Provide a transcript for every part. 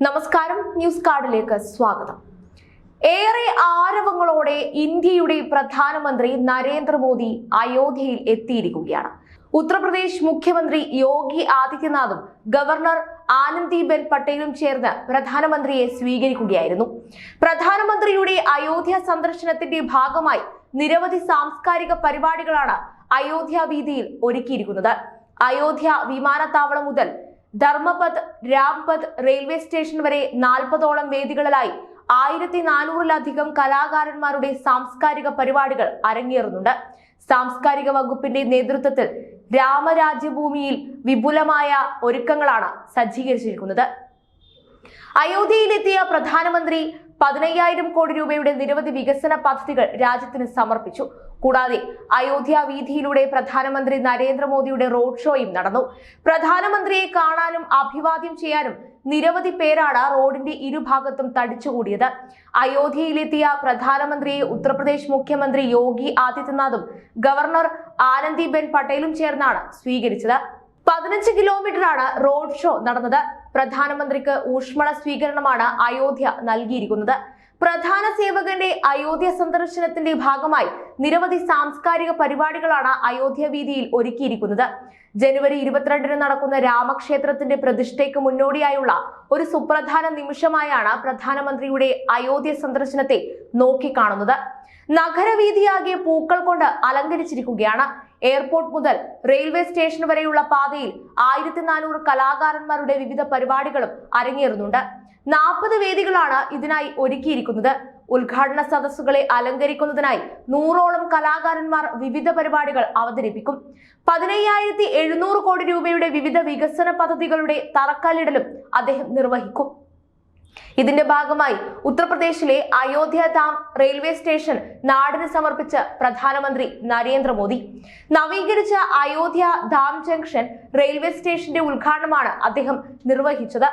നമസ്കാരം, ന്യൂസ് കാർഡിലേക്ക് സ്വാഗതം. ഏറെ ആരവങ്ങളോടെ ഇന്ത്യയുടെ പ്രധാനമന്ത്രി നരേന്ദ്രമോദി അയോധ്യയിൽ എത്തിയിരിക്കുകയാണ്. ഉത്തർപ്രദേശ് മുഖ്യമന്ത്രി യോഗി ആദിത്യനാഥും ഗവർണർ ആനന്ദിബെൻ പട്ടേലും ചേർന്ന് പ്രധാനമന്ത്രിയെ സ്വീകരിക്കുകയായിരുന്നു. പ്രധാനമന്ത്രിയുടെ അയോധ്യ സന്ദർശനത്തിന്റെ ഭാഗമായി നിരവധി സാംസ്കാരിക പരിപാടികളാണ് അയോധ്യ വീതിയിൽ ഒരുക്കിയിരിക്കുന്നത്. അയോധ്യ വിമാനത്താവളം മുതൽ ധർമ്മപത്, രാംപത് റെയിൽവേ സ്റ്റേഷൻ വരെ 40ഓളം വേദികളിലായി 1400-ലധികം കലാകാരന്മാരുടെ സാംസ്കാരിക പരിപാടികൾ അരങ്ങേറുന്നുണ്ട്. സാംസ്കാരിക വകുപ്പിന്റെ നേതൃത്വത്തിൽ രാമരാജ്യഭൂമിയിൽ വിപുലമായ ഒരുക്കങ്ങളാണ് സജ്ജീകരിച്ചിരിക്കുന്നത്. അയോധ്യയിലെത്തിയ പ്രധാനമന്ത്രി 15,000 കോടി രൂപയുടെ നിരവധി വികസന പദ്ധതികൾ രാജ്യത്തിന് സമർപ്പിച്ചു. കൂടാതെ അയോധ്യ വീഥിയിലൂടെ പ്രധാനമന്ത്രി നരേന്ദ്രമോദിയുടെ റോഡ് ഷോയും നടന്നു. പ്രധാനമന്ത്രിയെ കാണാനും അഭിവാദ്യം ചെയ്യാനും നിരവധി പേരാണ് റോഡിന്റെ ഇരുഭാഗത്തും തടിച്ചുകൂടിയത്. അയോധ്യയിലെത്തിയ പ്രധാനമന്ത്രിയെ ഉത്തർപ്രദേശ് മുഖ്യമന്ത്രി യോഗി ആദിത്യനാഥും ഗവർണർ ആനന്ദിബെൻ പട്ടേലും ചേർന്നാണ് സ്വീകരിച്ചത്. 15 കിലോമീറ്ററാണ് റോഡ് ഷോ നടന്നത്. പ്രധാനമന്ത്രിക്ക് ഊഷ്മള സ്വീകരണമാണ് അയോധ്യ നൽകിയിരിക്കുന്നത്. പ്രധാന സേവകന്റെ അയോധ്യ സന്ദർശനത്തിന്റെ ഭാഗമായി നിരവധി സാംസ്കാരിക പരിപാടികളാണ് അയോധ്യ വീതിയിൽ ഒരുക്കിയിരിക്കുന്നത്. ജനുവരി 22-ന് നടക്കുന്ന രാമക്ഷേത്രത്തിന്റെ പ്രതിഷ്ഠയ്ക്ക് മുന്നോടിയായുള്ള ഒരു സുപ്രധാന നിമിഷമായാണ് പ്രധാനമന്ത്രിയുടെ അയോധ്യ സന്ദർശനത്തെ നോക്കിക്കാണുന്നത്. നഗരവീതിയാകെ പൂക്കൾ കൊണ്ട് അലങ്കരിച്ചിരിക്കുകയാണ്. എയർപോർട്ട് മുതൽ റെയിൽവേ സ്റ്റേഷൻ വരെയുള്ള പാതയിൽ 1400 കലാകാരന്മാരുടെ വിവിധ പരിപാടികളും അരങ്ങേറുന്നുണ്ട്. 40 വേദികളാണ് ഇതിനായി ഒരുക്കിയിരിക്കുന്നത്. ഉദ്ഘാടന സദസ്സുകളെ അലങ്കരിക്കുന്നതിനായി 100ഓളം കലാകാരന്മാർ വിവിധ പരിപാടികൾ അവതരിപ്പിക്കും. 15,700 കോടി രൂപയുടെ വിവിധ വികസന പദ്ധതികളുടെ തറക്കല്ലിടലും അദ്ദേഹം നിർവഹിക്കും. ഇതിന്റെ ഭാഗമായി ഉത്തർപ്രദേശിലെ അയോധ്യ ധാം റെയിൽവേ സ്റ്റേഷൻ നാടിന് സമർപ്പിച്ച് പ്രധാനമന്ത്രി നരേന്ദ്രമോദി. നവീകരിച്ച അയോധ്യ ധാം ജംഗ്ഷൻ റെയിൽവേ സ്റ്റേഷന്റെ ഉദ്ഘാടനമാണ് അദ്ദേഹം നിർവഹിച്ചത്.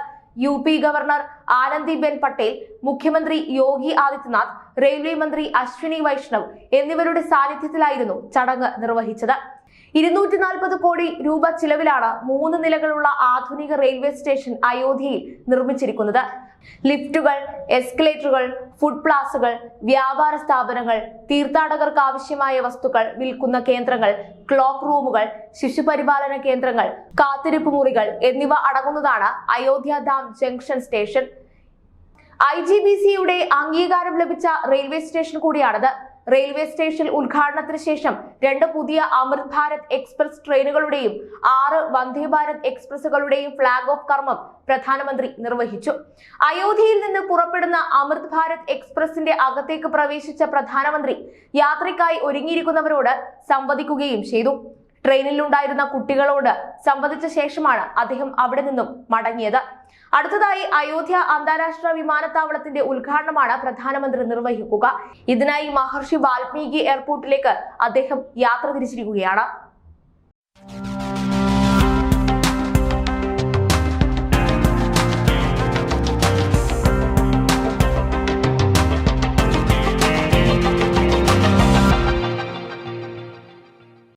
UP ഗവർണർ ആനന്ദിബെൻ പട്ടേൽ, മുഖ്യമന്ത്രി യോഗി ആദിത്യനാഥ്, റെയിൽവേ മന്ത്രി അശ്വിനി വൈഷ്ണവ് എന്നിവരുടെ സാന്നിധ്യത്തിലായിരുന്നു ചടങ്ങ് നിർവഹിച്ചത്. 240 കോടി രൂപ ചിലവിലാണ് 3 നിലകളുള്ള ആധുനിക റെയിൽവേ സ്റ്റേഷൻ അയോധ്യയിൽ നിർമ്മിച്ചിരിക്കുന്നത്. ലിഫ്റ്റുകൾ, എസ്കലേറ്ററുകൾ, ഫുഡ് പ്ലാസകൾ, വ്യാപാര സ്ഥാപനങ്ങൾ, തീർത്ഥാടകർക്ക് ആവശ്യമായ വസ്തുക്കൾ വിൽക്കുന്ന കേന്ദ്രങ്ങൾ, ക്ലോക്ക് റൂമുകൾ, ശിശുപരിപാലന കേന്ദ്രങ്ങൾ, കാത്തിരിപ്പ് മുറികൾ എന്നിവ അടങ്ങുന്നതാണ് അയോധ്യ ധാം ജംഗ്ഷൻ സ്റ്റേഷൻ. IGBCയുടെ അംഗീകാരം ലഭിച്ച റെയിൽവേ സ്റ്റേഷൻ കൂടിയാണിത്. റെയിൽവേ സ്റ്റേഷൻ ഉദ്ഘാടനത്തിന് ശേഷം 2 പുതിയ അമൃത് Bharat express ട്രെയിനുകളുടെയും 6 Vande Bharat എക്സ്പ്രസുകളുടെയും flag off കർമ്മം പ്രധാനമന്ത്രി നിർവഹിച്ചു. അയോധ്യയിൽ നിന്ന് പുറപ്പെടുന്ന അമൃത് ഭാരത് എക്സ്പ്രസിന്റെ അകത്തേക്ക് പ്രവേശിച്ച പ്രധാനമന്ത്രി യാത്രയ്ക്കായി ഒരുങ്ങിയിരിക്കുന്നവരോട് സംവദിക്കുകയും ചെയ്തു. ട്രെയിനിലുണ്ടായിരുന്ന കുട്ടികളോട് സംവദിച്ച ശേഷമാണ് അദ്ദേഹം അവിടെ നിന്നും മടങ്ങിയത്. അടുത്തതായി അയോധ്യ അന്താരാഷ്ട്ര വിമാനത്താവളത്തിന്റെ ഉദ്ഘാടനമാണ് പ്രധാനമന്ത്രി നിർവഹിക്കുക. ഇതിനായി മഹർഷി വാൽമീകി എയർപോർട്ടിലേക്ക് അദ്ദേഹം യാത്ര തിരിച്ചിരിക്കുകയാണ്.